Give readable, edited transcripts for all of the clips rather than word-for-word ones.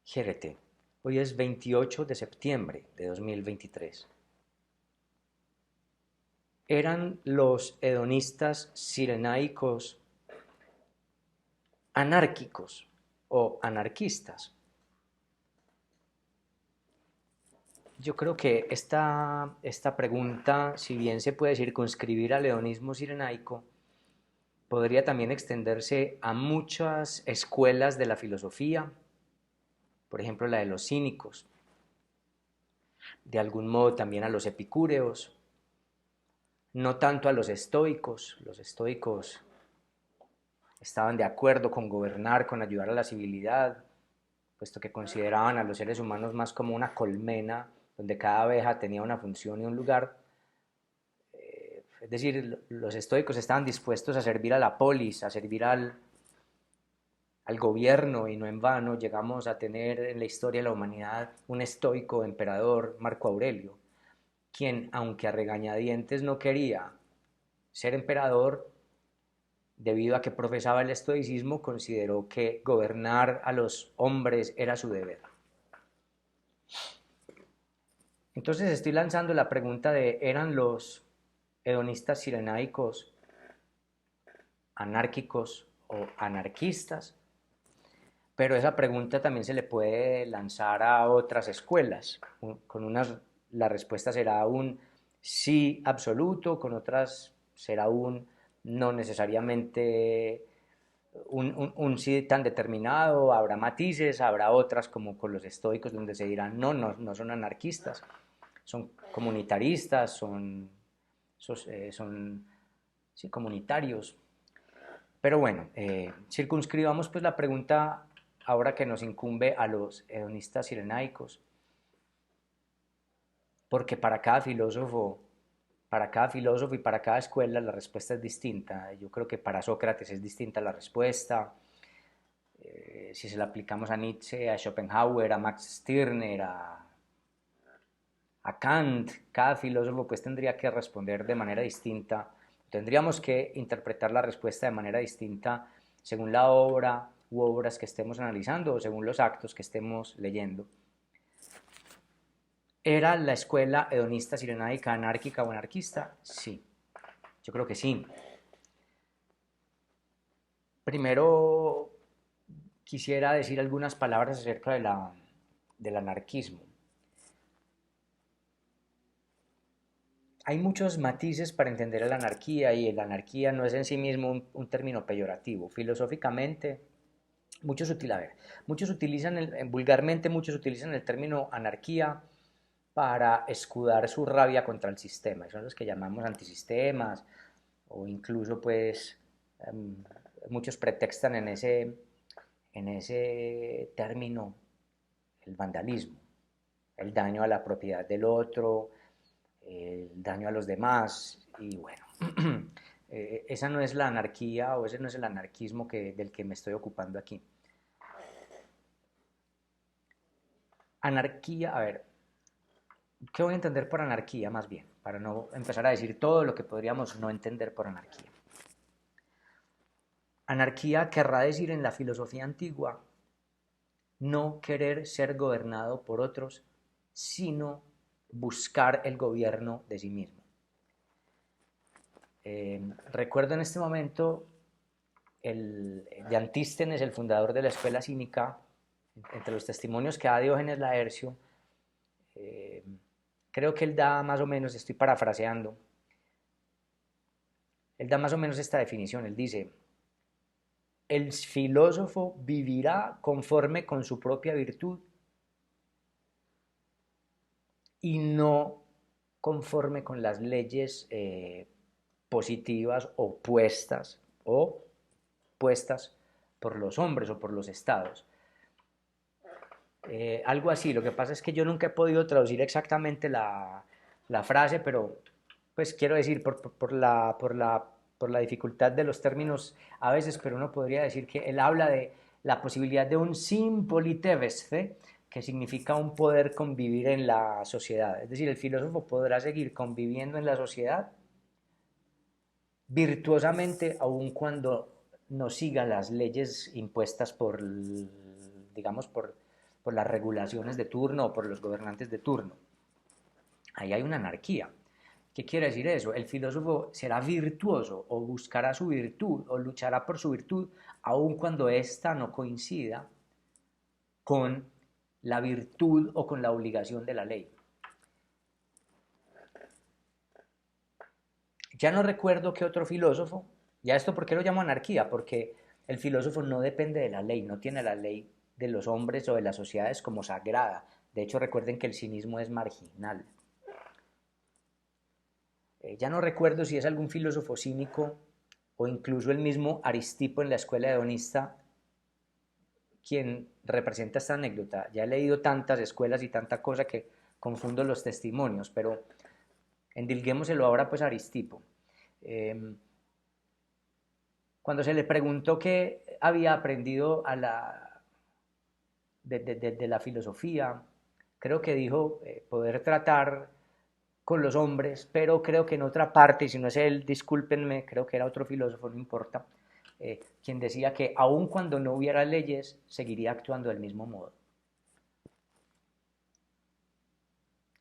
Jérete, hoy es 28 de septiembre de 2023. ¿Eran los hedonistas cirenaicos anárquicos o anarquistas? Yo creo que esta pregunta, si bien se puede circunscribir al hedonismo cirenaico, podría también extenderse a muchas escuelas de la filosofía, por ejemplo la de los cínicos, de algún modo también a los epicúreos, no tanto a los estoicos. Los estoicos estaban de acuerdo con gobernar, con ayudar a la civilidad, puesto que consideraban a los seres humanos más como una colmena donde cada abeja tenía una función y un lugar. Es decir, los estoicos estaban dispuestos a servir a la polis, a servir al gobierno, y no en vano llegamos a tener en la historia de la humanidad un estoico emperador, Marco Aurelio, quien, aunque a regañadientes no quería ser emperador, debido a que profesaba el estoicismo, consideró que gobernar a los hombres era su deber. Entonces estoy lanzando la pregunta de, ¿eran los hedonistas cirenaicos anárquicos o anarquistas? Pero esa pregunta también se le puede lanzar a otras escuelas. Con unas la respuesta será un sí absoluto, con otras será un no necesariamente un sí tan determinado, habrá matices, habrá otras como con los estoicos donde se dirán no son anarquistas, son comunitaristas, son sí, comunitarios. Pero bueno, circunscribamos pues la pregunta ahora que nos incumbe a los hedonistas cirenaicos, porque para cada filósofo y para cada escuela la respuesta es distinta. Yo creo que para Sócrates es distinta la respuesta. Si se la aplicamos a Nietzsche, a Schopenhauer, a Max Stirner, a Kant, cada filósofo pues tendría que responder de manera distinta. Tendríamos que interpretar la respuesta de manera distinta según la obra u obras que estemos analizando o según los actos que estemos leyendo. ¿Era la escuela hedonista cirenaica anárquica o anarquista? Sí, yo creo que sí. Primero quisiera decir algunas palabras acerca del anarquismo. Hay muchos matices para entender la anarquía, y la anarquía no es en sí mismo un término peyorativo. Filosóficamente, muchos utilizan vulgarmente muchos utilizan el término anarquía para escudar su rabia contra el sistema. Son los que llamamos antisistemas, o incluso pues muchos pretextan en ese término el vandalismo, el daño a la propiedad del otro, el daño a los demás, y bueno, esa no es la anarquía, o ese no es el anarquismo del que me estoy ocupando aquí. Anarquía, a ver, ¿qué voy a entender por anarquía más bien? Para no empezar a decir todo lo que podríamos no entender por anarquía. Anarquía querrá decir en la filosofía antigua no querer ser gobernado por otros, sino buscar el gobierno de sí mismo. Recuerdo en este momento de Antístenes, el fundador de la escuela cínica, entre los testimonios que da Diógenes Laercio, eh, creo que él da más o menos, estoy parafraseando, él da más o menos esta definición. Él dice: el filósofo vivirá conforme con su propia virtud y no conforme con las leyes positivas o puestas por los hombres o por los estados. Algo así. Lo que pasa es que yo nunca he podido traducir exactamente la frase, pero pues quiero decir, por la dificultad de los términos a veces, pero uno podría decir que él habla de la posibilidad de un sympolitevesce, que significa un poder convivir en la sociedad. Es decir, el filósofo podrá seguir conviviendo en la sociedad virtuosamente, aun cuando no siga las leyes impuestas digamos, por las regulaciones de turno o por los gobernantes de turno. Ahí hay una anarquía. ¿Qué quiere decir eso? El filósofo será virtuoso o buscará su virtud o luchará por su virtud aun cuando ésta no coincida con la virtud o con la obligación de la ley. Ya no recuerdo qué otro filósofo, ya esto, ¿por qué lo llamo anarquía? Porque el filósofo no depende de la ley, no tiene la ley de los hombres o de las sociedades como sagrada. De hecho, recuerden que el cinismo es marginal. Ya no recuerdo si es algún filósofo cínico o incluso el mismo Aristipo en la escuela hedonista quien representa esta anécdota. Ya he leído tantas escuelas y tanta cosa que confundo los testimonios, pero endilguémoselo ahora pues a Aristipo. Cuando se le preguntó qué había aprendido de la filosofía, creo que dijo poder tratar con los hombres, pero creo que en otra parte, y si no es él, discúlpenme, creo que era otro filósofo, no importa, quien decía que aun cuando no hubiera leyes, seguiría actuando del mismo modo.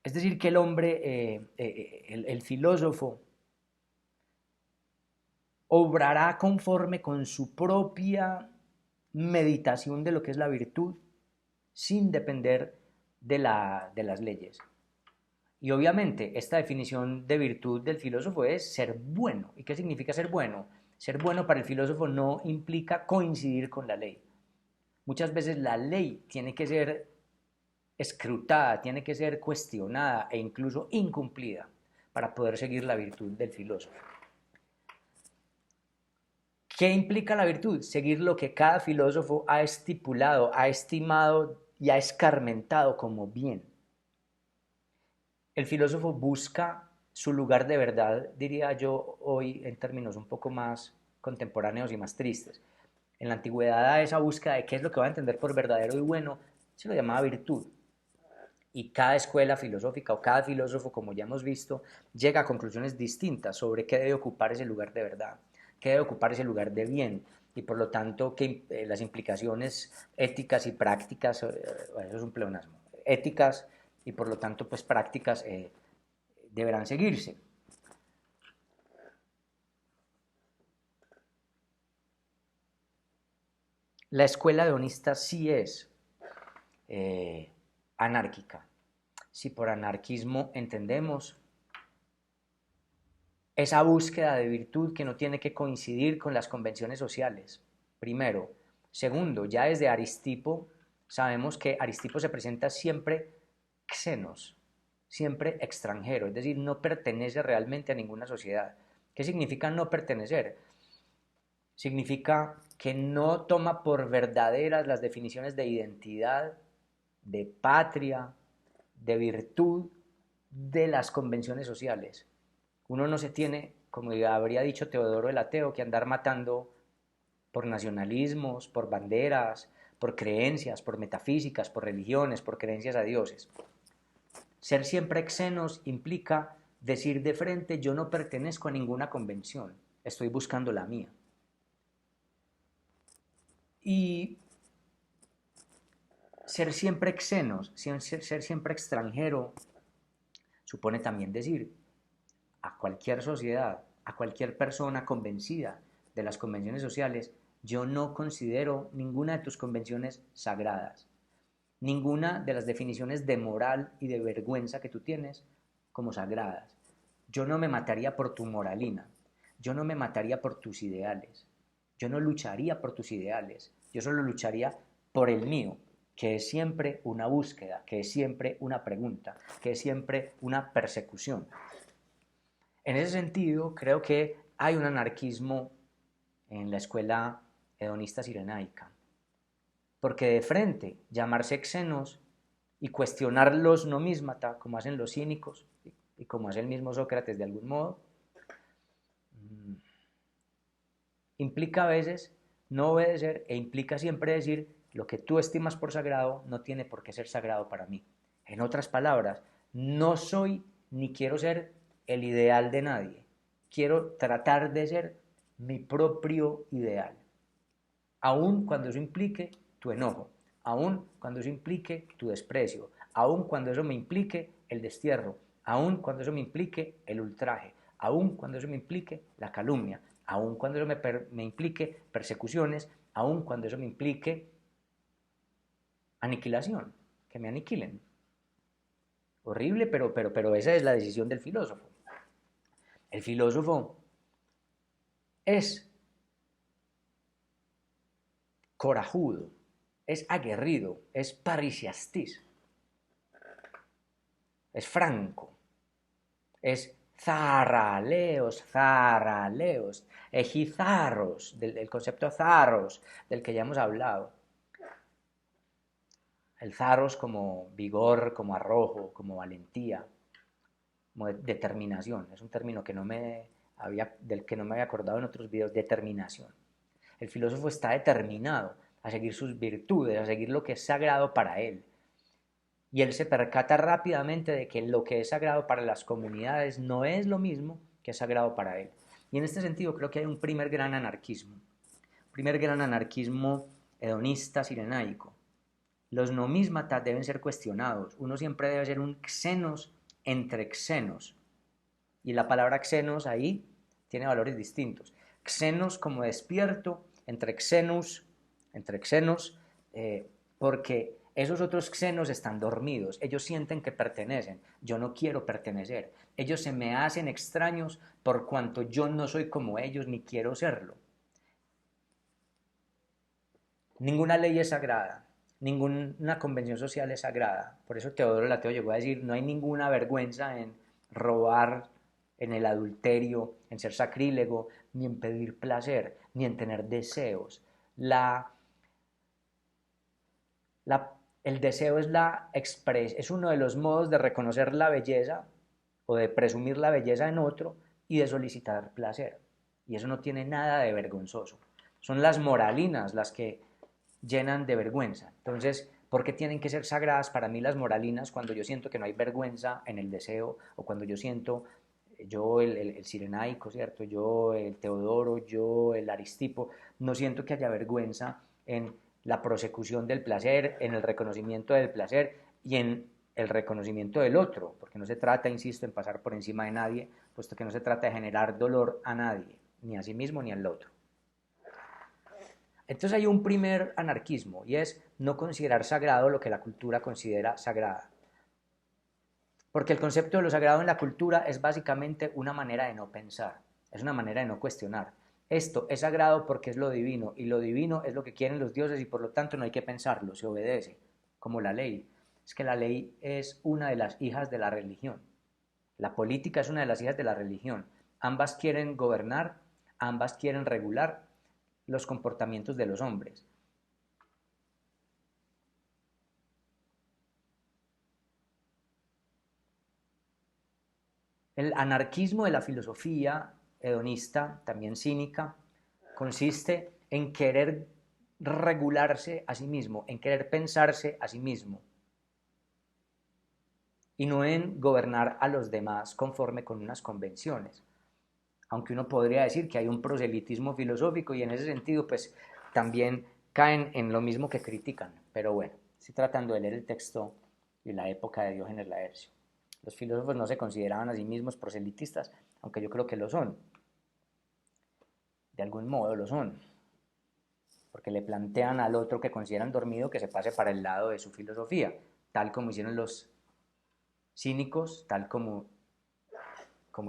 Es decir, que el hombre, el filósofo, obrará conforme con su propia meditación de lo que es la virtud, sin depender de las leyes. Y obviamente esta definición de virtud del filósofo es ser bueno. ¿Y qué significa ser bueno? Ser bueno para el filósofo no implica coincidir con la ley. Muchas veces la ley tiene que ser escrutada, tiene que ser cuestionada e incluso incumplida para poder seguir la virtud del filósofo. ¿Qué implica la virtud? Seguir lo que cada filósofo ha estipulado, ha estimado y ha escarmentado como bien. El filósofo busca su lugar de verdad, diría yo hoy en términos un poco más contemporáneos y más tristes. En la antigüedad a esa búsqueda de qué es lo que va a entender por verdadero y bueno se lo llamaba virtud. Y cada escuela filosófica o cada filósofo, como ya hemos visto, llega a conclusiones distintas sobre qué debe ocupar ese lugar de verdad, qué debe ocupar ese lugar de bien, y por lo tanto que las implicaciones éticas y prácticas, eso es un pleonasmo, éticas y por lo tanto pues prácticas deberán seguirse. La escuela hedonista sí es anárquica. Si por anarquismo entendemos esa búsqueda de virtud que no tiene que coincidir con las convenciones sociales, primero. Segundo, ya desde Aristipo sabemos que Aristipo se presenta siempre xenos, siempre extranjero, es decir, no pertenece realmente a ninguna sociedad. ¿Qué significa no pertenecer? Significa que no toma por verdaderas las definiciones de identidad, de patria, de virtud de las convenciones sociales. Uno no se tiene, como habría dicho Teodoro el Ateo, que andar matando por nacionalismos, por banderas, por creencias, por metafísicas, por religiones, por creencias a dioses. Ser siempre xenos implica decir de frente yo no pertenezco a ninguna convención, estoy buscando la mía. Y ser siempre xenos, ser siempre extranjero, supone también decir a cualquier sociedad, a cualquier persona convencida de las convenciones sociales, yo no considero ninguna de tus convenciones sagradas, ninguna de las definiciones de moral y de vergüenza que tú tienes como sagradas. Yo no me mataría por tu moralina, yo no me mataría por tus ideales, yo no lucharía por tus ideales, yo solo lucharía por el mío, que es siempre una búsqueda, que es siempre una pregunta, que es siempre una persecución. En ese sentido, creo que hay un anarquismo en la escuela hedonista cirenaica, porque de frente llamarse xenos y cuestionar los nomísmata, como hacen los cínicos y como hace el mismo Sócrates de algún modo, implica a veces no obedecer e implica siempre decir lo que tú estimas por sagrado no tiene por qué ser sagrado para mí. En otras palabras, no soy ni quiero ser el ideal de nadie. Quiero tratar de ser mi propio ideal, aun cuando eso implique tu enojo, aun cuando eso implique tu desprecio, aun cuando eso me implique el destierro, aun cuando eso me implique el ultraje, aun cuando eso me implique la calumnia, aun cuando eso me implique persecuciones, aun cuando eso me implique aniquilación, que me aniquilen. Horrible, pero esa es la decisión del filósofo. El filósofo es corajudo, es aguerrido, es parisiastis, es franco, es zarraleos, ejizarros, del concepto zarros, del que ya hemos hablado. El zarros como vigor, como arrojo, como valentía, como determinación. Es un término que del que no me había acordado en otros videos, determinación. El filósofo está determinado a seguir sus virtudes, a seguir lo que es sagrado para él. Y él se percata rápidamente de que lo que es sagrado para las comunidades no es lo mismo que es sagrado para él. Y en este sentido creo que hay un primer gran anarquismo hedonista sirenaico. Los nomísmatas deben ser cuestionados. Uno siempre debe ser un xenos entre xenos. Y la palabra xenos ahí tiene valores distintos. Xenos como despierto, entre xenos, porque esos otros xenos están dormidos. Ellos sienten que pertenecen. Yo no quiero pertenecer. Ellos se me hacen extraños por cuanto yo no soy como ellos ni quiero serlo. Ninguna ley es sagrada, ninguna convención social es sagrada. Por eso Teodoro el Ateo llegó a decir, no hay ninguna vergüenza en robar, en el adulterio, en ser sacrílego, ni en pedir placer, ni en tener deseos. El deseo es uno de los modos de reconocer la belleza o de presumir la belleza en otro y de solicitar placer. Y eso no tiene nada de vergonzoso. Son las moralinas las que llenan de vergüenza. Entonces, ¿por qué tienen que ser sagradas para mí las moralinas cuando yo siento que no hay vergüenza en el deseo o cuando yo siento, yo el Cirenaico, ¿cierto? Yo el Teodoro, yo el Aristipo, no siento que haya vergüenza en la prosecución del placer, en el reconocimiento del placer y en el reconocimiento del otro, porque no se trata, insisto, en pasar por encima de nadie, puesto que no se trata de generar dolor a nadie, ni a sí mismo ni al otro. Entonces hay un primer anarquismo y es no considerar sagrado lo que la cultura considera sagrada. Porque el concepto de lo sagrado en la cultura es básicamente una manera de no pensar, es una manera de no cuestionar. Esto es sagrado porque es lo divino y lo divino es lo que quieren los dioses y por lo tanto no hay que pensarlo, se obedece, como la ley. Es que la ley es una de las hijas de la religión. La política es una de las hijas de la religión. Ambas quieren gobernar, ambas quieren regular los comportamientos de los hombres. El anarquismo de la filosofía hedonista, también cínica, consiste en querer regularse a sí mismo, en querer pensarse a sí mismo y no en gobernar a los demás conforme con unas convenciones. Aunque uno podría decir que hay un proselitismo filosófico y en ese sentido pues también caen en lo mismo que critican, pero bueno, estoy tratando de leer el texto de la época de Diógenes Laercio. Los filósofos no se consideraban a sí mismos proselitistas, aunque yo creo que lo son. De algún modo lo son. Porque le plantean al otro que consideran dormido que se pase para el lado de su filosofía, tal como hicieron los cínicos, tal como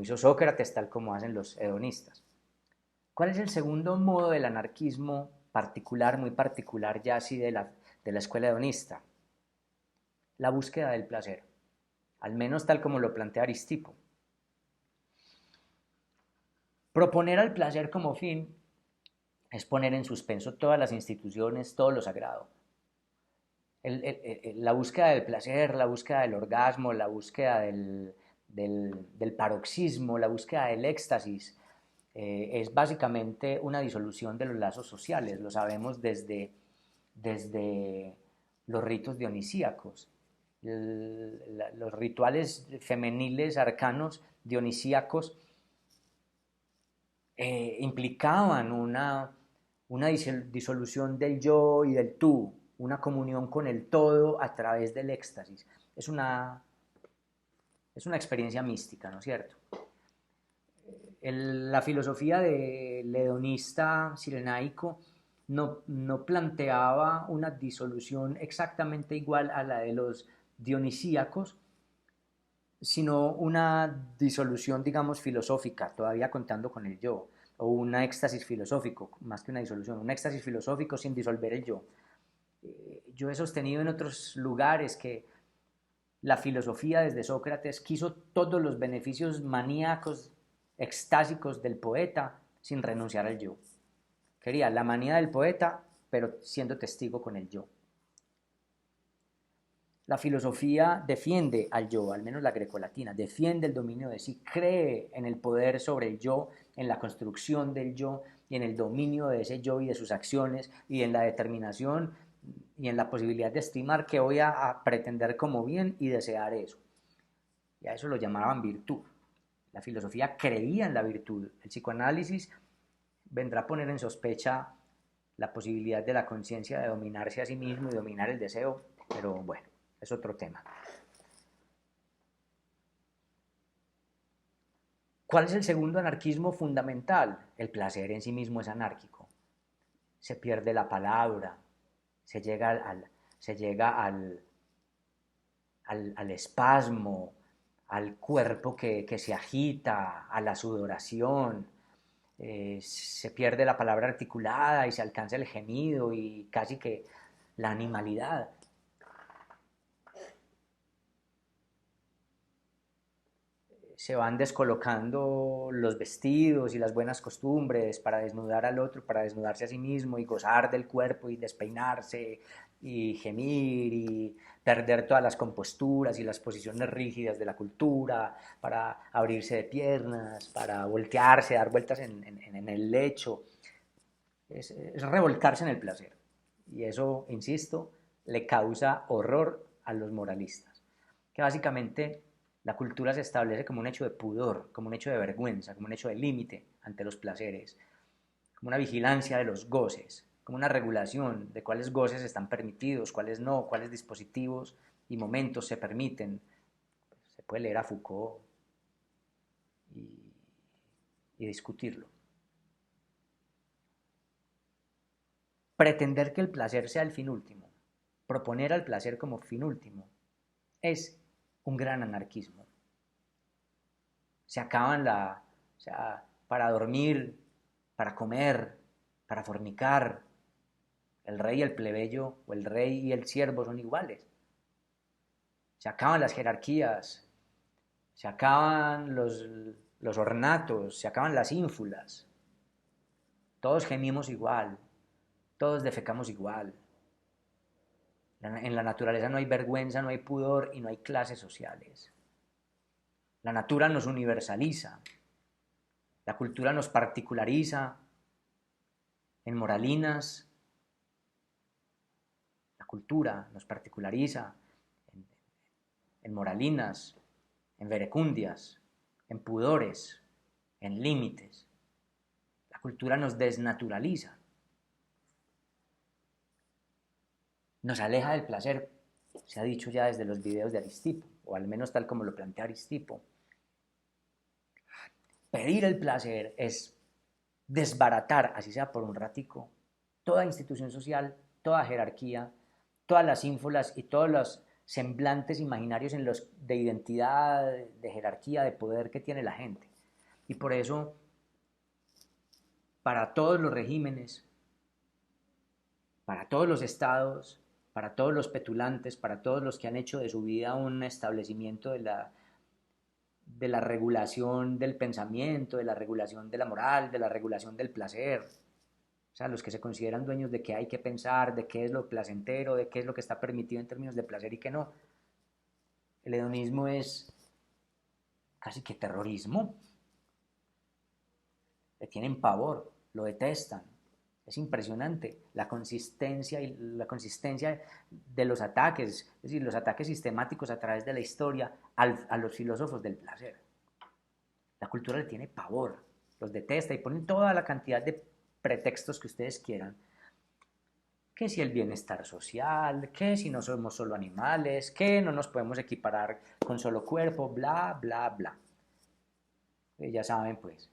hizo Sócrates, tal como hacen los hedonistas. ¿Cuál es el segundo modo del anarquismo particular, muy particular ya así de la escuela hedonista? La búsqueda del placer, al menos tal como lo plantea Aristipo. Proponer al placer como fin es poner en suspenso todas las instituciones, todo lo sagrado. La búsqueda del placer, la búsqueda del orgasmo, la búsqueda del paroxismo, la búsqueda del éxtasis, es básicamente una disolución de los lazos sociales, lo sabemos desde los ritos dionisíacos. Los rituales femeniles arcanos dionisíacos implicaban una disolución del yo y del tú, una comunión con el todo a través del éxtasis. Es una experiencia mística, ¿no es cierto? La filosofía del hedonista cirenaico no planteaba una disolución exactamente igual a la de los dionisíacos, sino una disolución, digamos, filosófica, todavía contando con el yo, o un éxtasis filosófico, más que una disolución, un éxtasis filosófico sin disolver el yo. Yo he sostenido en otros lugares que la filosofía desde Sócrates quiso todos los beneficios maníacos, extásicos del poeta sin renunciar al yo. Quería la manía del poeta, pero siendo testigo con el yo. La filosofía defiende al yo, al menos la grecolatina, defiende el dominio de sí, cree en el poder sobre el yo, en la construcción del yo y en el dominio de ese yo y de sus acciones y en la determinación y en la posibilidad de estimar que voy a pretender como bien y desear eso. Y a eso lo llamaban virtud. La filosofía creía en la virtud. El psicoanálisis vendrá a poner en sospecha la posibilidad de la conciencia de dominarse a sí mismo y dominar el deseo, pero bueno, es otro tema. ¿Cuál es el segundo anarquismo fundamental? El placer en sí mismo es anárquico. Se pierde la palabra, se llega al espasmo, al cuerpo que se agita, a la sudoración, se pierde la palabra articulada y se alcanza el gemido y casi que la animalidad. Se van descolocando los vestidos y las buenas costumbres para desnudar al otro, para desnudarse a sí mismo y gozar del cuerpo y despeinarse y gemir y perder todas las composturas y las posiciones rígidas de la cultura, para abrirse de piernas, para voltearse, dar vueltas en el lecho. Es revolcarse en el placer. Y eso, insisto, le causa horror a los moralistas. Que básicamente la cultura se establece como un hecho de pudor, como un hecho de vergüenza, como un hecho de límite ante los placeres, como una vigilancia de los goces, como una regulación de cuáles goces están permitidos, cuáles no, cuáles dispositivos y momentos se permiten. Se puede leer a Foucault y discutirlo. Pretender que el placer sea el fin último, proponer al placer como fin último, es un gran anarquismo. Se acaban o sea, para dormir, para comer, para fornicar, el rey y el plebeyo, o el rey y el siervo son iguales. Se acaban las jerarquías, se acaban los ornatos, se acaban las ínfulas. Todos gemimos igual, todos defecamos igual. En la naturaleza no hay vergüenza, no hay pudor y no hay clases sociales. La natura nos universaliza, la cultura nos particulariza en moralinas, la cultura nos particulariza en moralinas, en verecundias, en pudores, en límites. La cultura nos desnaturaliza, nos aleja del placer, se ha dicho ya desde los videos de Aristipo, o al menos tal como lo plantea Aristipo. Pedir el placer es desbaratar, así sea por un ratico, toda institución social, toda jerarquía, todas las ínfulas y todos los semblantes imaginarios en los de identidad, de jerarquía, de poder que tiene la gente. Y por eso, para todos los regímenes, para todos los estados, para todos los petulantes, para todos los que han hecho de su vida un establecimiento de la regulación del pensamiento, de la regulación de la moral, de la regulación del placer. O sea, los que se consideran dueños de qué hay que pensar, de qué es lo placentero, de qué es lo que está permitido en términos de placer y qué no. El hedonismo es casi que terrorismo. Le tienen pavor, lo detestan. Es impresionante la consistencia de los ataques, es decir, los ataques sistemáticos a través de la historia a los filósofos del placer. La cultura le tiene pavor, los detesta y ponen toda la cantidad de pretextos que ustedes quieran, que si el bienestar social, que si no somos solo animales, que no nos podemos equiparar con solo cuerpo, bla, bla, bla. Ya saben, pues.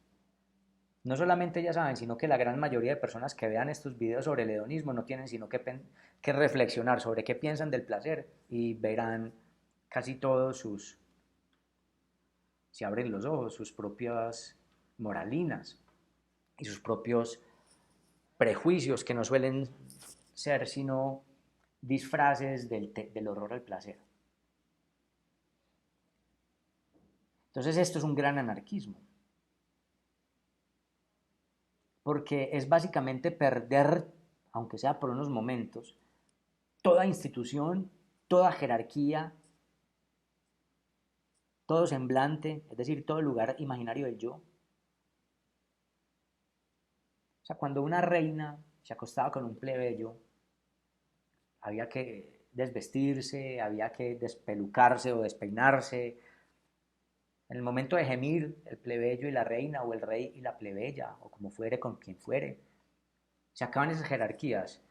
No solamente ya saben, sino que la gran mayoría de personas que vean estos videos sobre el hedonismo no tienen sino que reflexionar sobre qué piensan del placer y verán casi todos si abren los ojos, sus propias moralinas y sus propios prejuicios que no suelen ser sino disfraces del horror al placer. Entonces esto es un gran anarquismo, porque es básicamente perder, aunque sea por unos momentos, toda institución, toda jerarquía, todo semblante, es decir, todo lugar imaginario del yo. O sea, cuando una reina se acostaba con un plebeyo, había que desvestirse, había que despelucarse o despeinarse. En el momento de gemir, el plebeyo y la reina, o el rey y la plebeya, o como fuere, con quien fuere, se acaban esas jerarquías.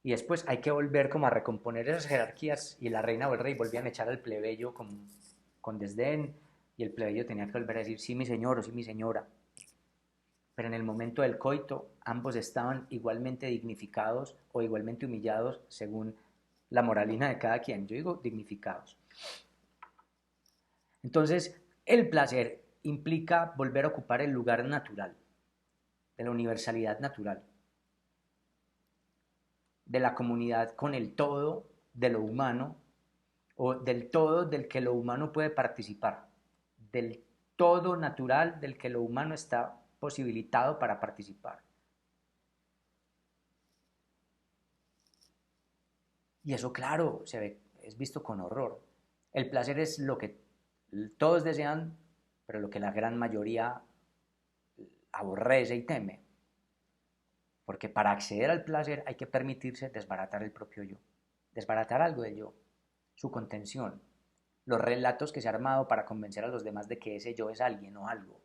Y después hay que volver como a recomponer esas jerarquías y la reina o el rey volvían a echar al plebeyo con desdén y el plebeyo tenía que volver a decir sí mi señor o sí mi señora. Pero en el momento del coito ambos estaban igualmente dignificados o igualmente humillados según la moralina de cada quien. Yo digo dignificados. Entonces, el placer implica volver a ocupar el lugar natural, de la universalidad natural, de la comunidad con el todo de lo humano o del todo del que lo humano puede participar, del todo natural del que lo humano está posibilitado para participar. Y eso, claro, se ve, es visto con horror. El placer es lo que todos desean, pero lo que la gran mayoría aborrece y teme. Porque para acceder al placer hay que permitirse desbaratar el propio yo, desbaratar algo del yo, su contención, los relatos que se ha armado para convencer a los demás de que ese yo es alguien o algo.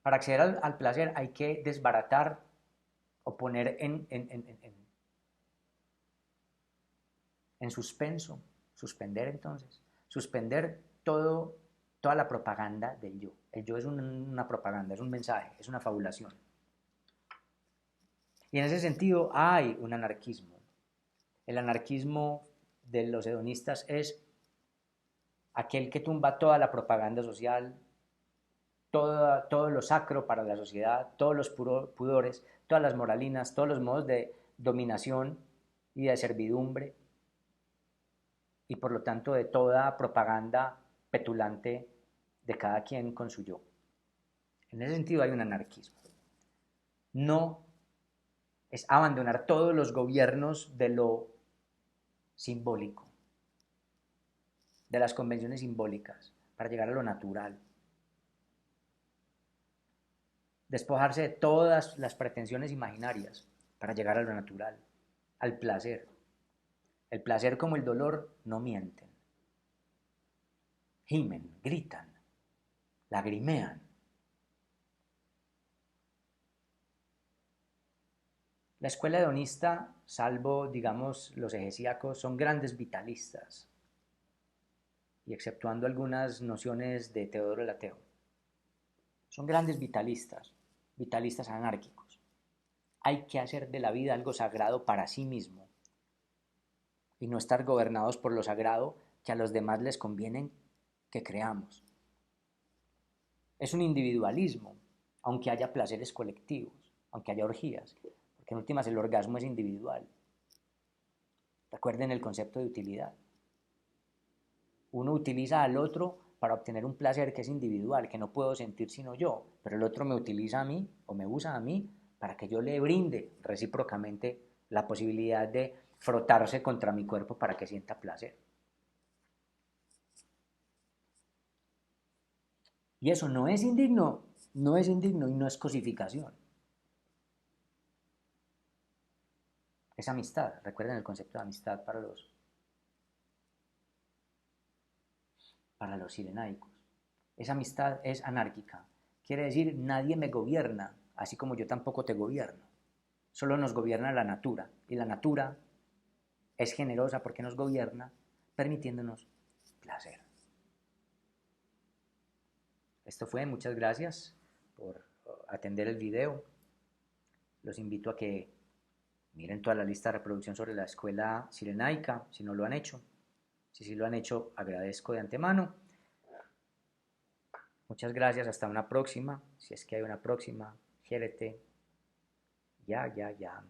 Para acceder al placer hay que desbaratar o poner en suspenso, suspender entonces, suspender toda la propaganda del yo. El yo es una propaganda, es un mensaje, es una fabulación. Y en ese sentido hay un anarquismo. El anarquismo de los hedonistas es aquel que tumba toda la propaganda social, todo lo sacro para la sociedad, todos los pudores, todas las moralinas, todos los modos de dominación y de servidumbre, y por lo tanto de toda propaganda petulante de cada quien con su yo. En ese sentido hay un anarquismo. No es abandonar todos los gobiernos de lo simbólico, de las convenciones simbólicas, para llegar a lo natural. Despojarse de todas las pretensiones imaginarias para llegar a lo natural, al placer. El placer como el dolor no mienten. Gimen, gritan, lagrimean. La escuela hedonista, salvo, digamos, los hegesíacos, son grandes vitalistas, y exceptuando algunas nociones de Teodoro el Ateo. Son grandes vitalistas, vitalistas anárquicos. Hay que hacer de la vida algo sagrado para sí mismo y no estar gobernados por lo sagrado que a los demás les conviene que creamos. Es un individualismo, aunque haya placeres colectivos, aunque haya orgías, porque en últimas el orgasmo es individual. Recuerden el concepto de utilidad. Uno utiliza al otro para obtener un placer que es individual, que no puedo sentir sino yo, pero el otro me utiliza a mí o me usa a mí para que yo le brinde recíprocamente la posibilidad de frotarse contra mi cuerpo para que sienta placer. Y eso no es indigno, no es indigno y no es cosificación. Es amistad, recuerden el concepto de amistad para los sirenaicos. Esa amistad es anárquica, quiere decir nadie me gobierna, así como yo tampoco te gobierno. Solo nos gobierna la natura, y la natura es generosa porque nos gobierna, permitiéndonos placer. Esto fue, muchas gracias por atender el video. Los invito a que miren toda la lista de reproducción sobre la escuela Cirenaica, si no lo han hecho. Si sí lo han hecho, agradezco de antemano. Muchas gracias, hasta una próxima. Si es que hay una próxima, GLT. Ya, ya, ya.